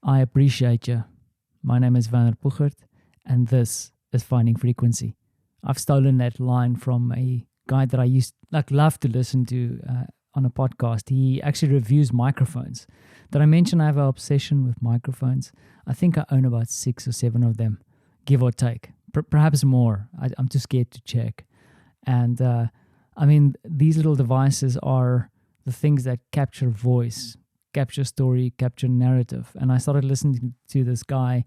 I appreciate you. My name is Werner Puchert, and this is Finding Frequency. I've stolen that line from a guy that I love to listen to on a podcast. He actually reviews microphones. Did I mention I have an obsession with microphones? I think I own about 6 or 7 of them, give or take. Perhaps more. I'm too scared to check. And these little devices are the things that capture voice, capture story, capture narrative. And I started listening to this guy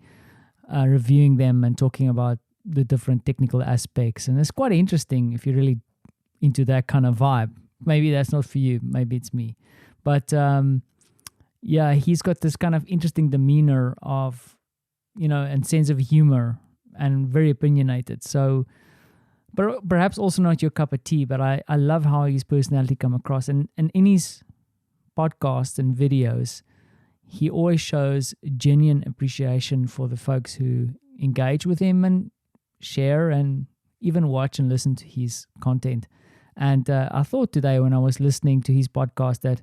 reviewing them and talking about the different technical aspects. And it's quite interesting if you're really into that kind of vibe. Maybe that's not for you. Maybe it's me. But he's got this kind of interesting demeanor of, and sense of humor and very opinionated. So, but perhaps also not your cup of tea, but I love how his personality come across. And in his podcasts and videos, he always shows genuine appreciation for the folks who engage with him and share and even watch and listen to his content. And I thought today when I was listening to his podcast that,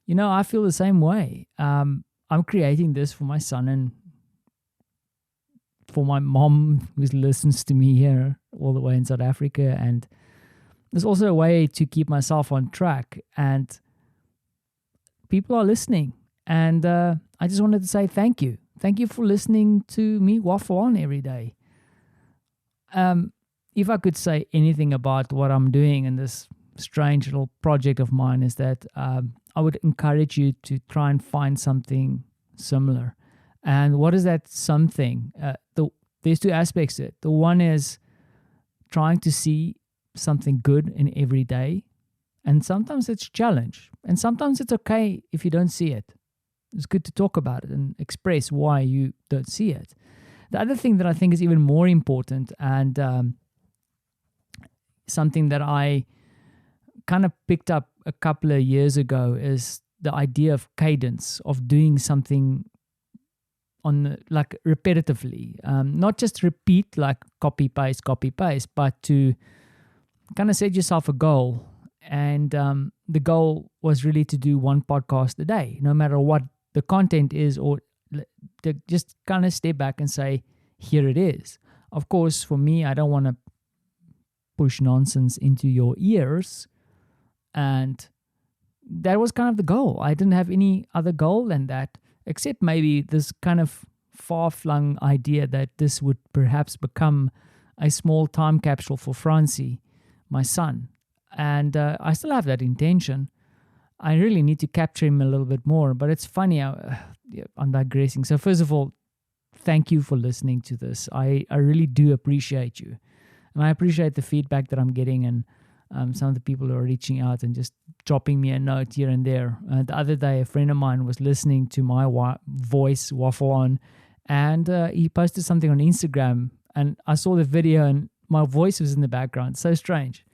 I feel the same way. I'm creating this for my son and for my mom who listens to me here all the way in South Africa. And there's also a way to keep myself on track. And people are listening. And I just wanted to say thank you. Thank you for listening to me waffle on every day. If I could say anything about what I'm doing in this strange little project of mine is that I would encourage you to try and find something similar. And what is that something? There's 2 aspects to it. The one is trying to see something good in every day. And sometimes it's a challenge. And sometimes it's okay if you don't see it. It's good to talk about it and express why you don't see it. The other thing that I think is even more important and something that I kind of picked up a couple of years ago is the idea of cadence, of doing something repetitively. Not just repeat like copy, paste, but to kind of set yourself a goal. And the goal was really to do 1 podcast a day, no matter what the content is, or to just kind of step back and say, here it is. Of course, for me, I don't want to push nonsense into your ears. And that was kind of the goal. I didn't have any other goal than that, except maybe this kind of far-flung idea that this would perhaps become a small time capsule for Francie, my son. And I still have that intention. I really need to capture him a little bit more, but it's funny. I'm digressing. So first of all, thank you for listening to this. I really do appreciate you. And I appreciate the feedback that I'm getting and some of the people who are reaching out and just dropping me a note here and there. The other day, a friend of mine was listening to my voice waffle on, and he posted something on Instagram, and I saw the video and my voice was in the background. So strange.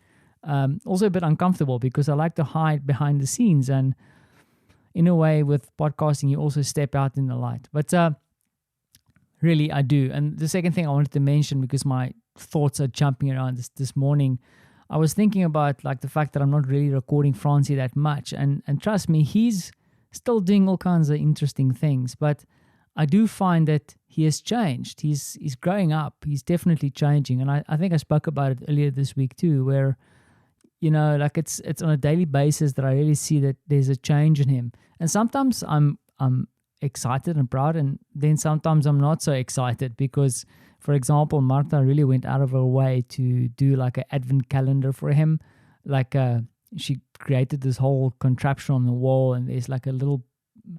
Also a bit uncomfortable because I like to hide behind the scenes, and in a way with podcasting you also step out in the light, but really I do. And the second thing I wanted to mention, because my thoughts are jumping around this morning, I was thinking about like the fact that I'm not really recording Francie that much, and trust me, he's still doing all kinds of interesting things, but I do find that he has changed. He's growing up. He's definitely changing, and I think I spoke about it earlier this week too, where it's on a daily basis that I really see that there's a change in him. And sometimes I'm excited and proud, and then sometimes I'm not so excited because, for example, Martha really went out of her way to do like an advent calendar for him. She created this whole contraption on the wall, and there's like a little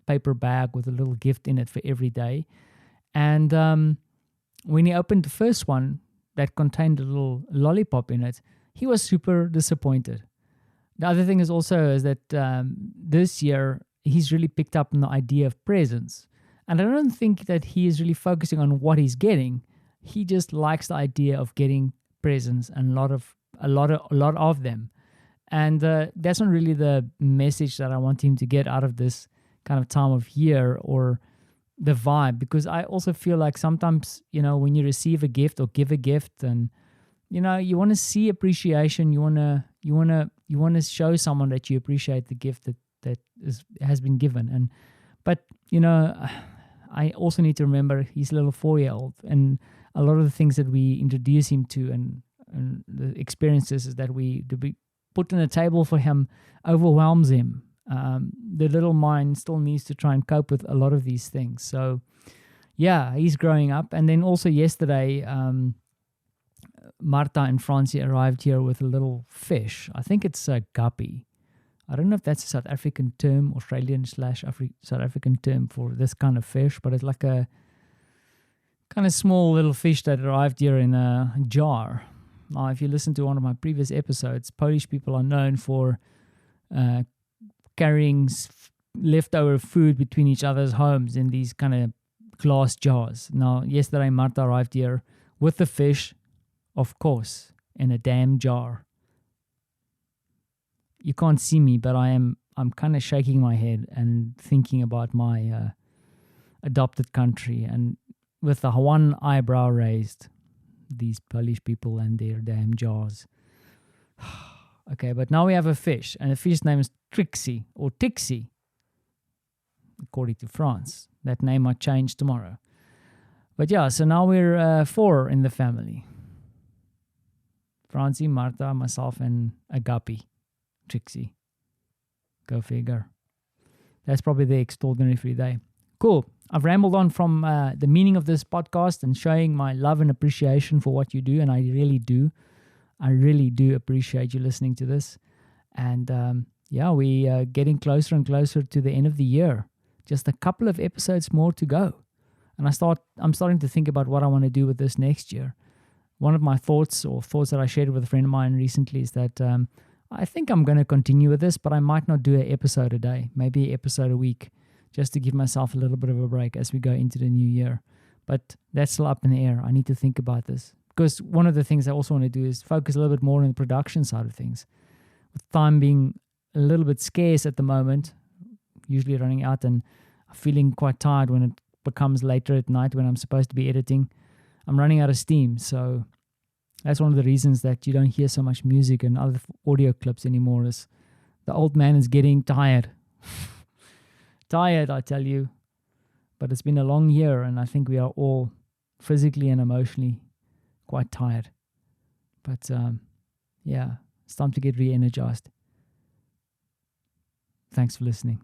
paper bag with a little gift in it for every day. And when he opened the first one that contained a little lollipop in it, he was super disappointed. The other thing is that this year he's really picked up on the idea of presents. And I don't think that he is really focusing on what he's getting. He just likes the idea of getting presents and a lot of them. And that's not really the message that I want him to get out of this kind of time of year or the vibe, because I also feel like sometimes, when you receive a gift or give a gift, and you want to see appreciation, you want to show someone that you appreciate the gift that has been given. But I also need to remember he's a little 4-year-old, and a lot of the things that we introduce him to and the experiences that we put on the table for him overwhelms him. The little mind still needs to try and cope with a lot of these things. So yeah, he's growing up. And then also yesterday, Marta and Francie arrived here with a little fish. I think it's a guppy. I don't know if that's a South African term, Australian/South African term for this kind of fish, but it's like a kind of small little fish that arrived here in a jar. Now, if you listen to one of my previous episodes, Polish people are known for carrying leftover food between each other's homes in these kind of glass jars. Now, yesterday Marta arrived here with the fish, of course, in a damn jar. You can't see me, but I'm kind of shaking my head and thinking about my adopted country, and with the one eyebrow raised, these Polish people and their damn jars. Okay, but now we have a fish, and the fish's name is Trixie or Tixie, according to France. That name might change tomorrow. But yeah, so now we're 4 in the family. Francie, Marta, myself, and a guppy. Trixie. Go figure. That's probably the extraordinary free day. Cool. I've rambled on from the meaning of this podcast and showing my love and appreciation for what you do, and I really do. I really do appreciate you listening to this. And yeah, we are getting closer and closer to the end of the year. Just a couple of episodes more to go. And I'm starting to think about what I want to do with this next year. One of my thoughts that I shared with a friend of mine recently is that I think I'm going to continue with this, but I might not do an episode a day, maybe an episode a week, just to give myself a little bit of a break as we go into the new year. But that's still up in the air. I need to think about this. Because one of the things I also want to do is focus a little bit more on the production side of things. With time being a little bit scarce at the moment, usually running out, and feeling quite tired when it becomes later at night when I'm supposed to be editing. I'm running out of steam, so that's one of the reasons that you don't hear so much music and other audio clips anymore. Is the old man is getting tired. Tired, I tell you. But it's been a long year, and I think we are all physically and emotionally quite tired. But yeah, it's time to get re-energized. Thanks for listening.